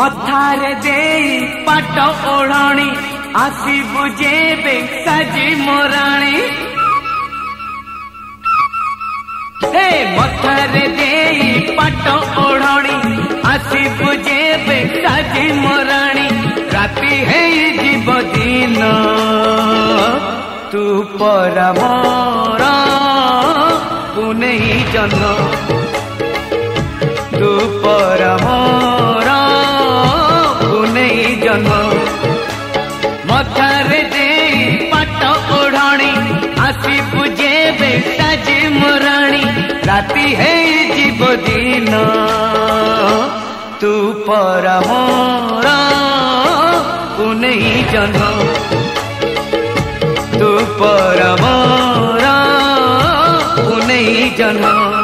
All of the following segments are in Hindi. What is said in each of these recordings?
मथारे दे पाट ओढ़णी आसीबु जेबे साजी मोराणी हे मथारे दे पाट ओढ़णी आसीबु जेबे साजी मोराणी राती है जीव दिन तू परा मोरा पुनै जन्म तू परा मोरा पुनै जन्म मथारे दे पाट ओढ़णी आसीबु जेबे साजी मोराणी राती है जीव दिन तू परा मोरा पुनै जन्म तू परा मोरा पुनै जन्म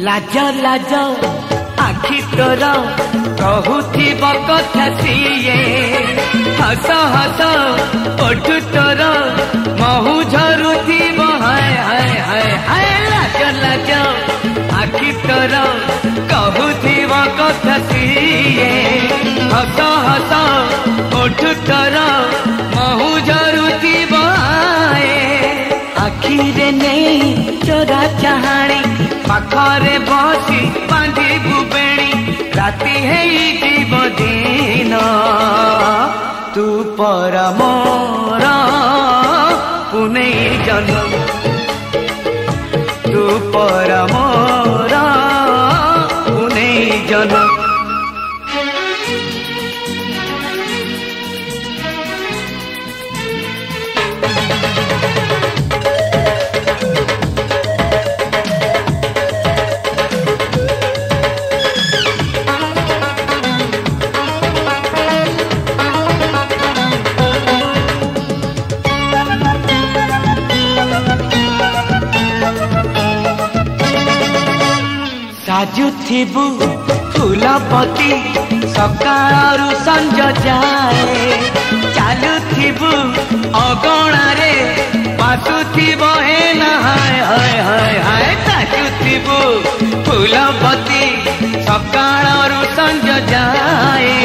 लाज लाज आखि तोर कहूथिब कथा सिए हस हस ओठ तोर महु झरुथिब हाय हाय हाय हाय लाज लाज आखि तोर कहूथिब कथा सिए हस हस ओठ तोर महु झरुथिब हाय आखिरे नहीं चोरा चाहाणी पाखरे बसी बांधी बुबेणी राती है जीव दिन तू परा मोरा पुनै जन्म तू परा मोरा पुनै जन्म साजुथिबु फूलपति सकाळरू संज जाए चालुथिबु अगणारे बासुथिबु हे ना हाय हाय हाय हाय साजुथिबु फूलपति सकाळरू संज जाए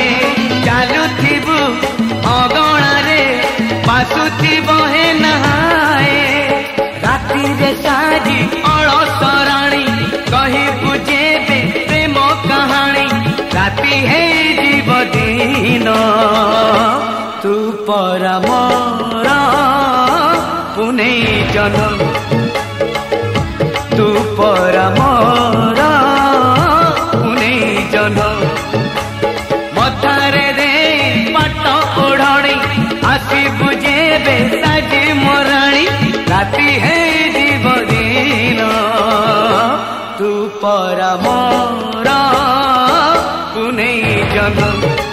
चालुथिबु अगणारे बासुथिबु हे ना हाय राती रे साजी अलसराणी कही बुझेबे प्रेम कहानी राती है जीव दिन तू परा मोरा पुनै जन्म तू परा मोरा पुनै जन्म मथारे दे पाट ओढ़णी आसीबु जेबे साजी मोराणी राती है जीव दिन तू परा मोरा पुनै जन्म।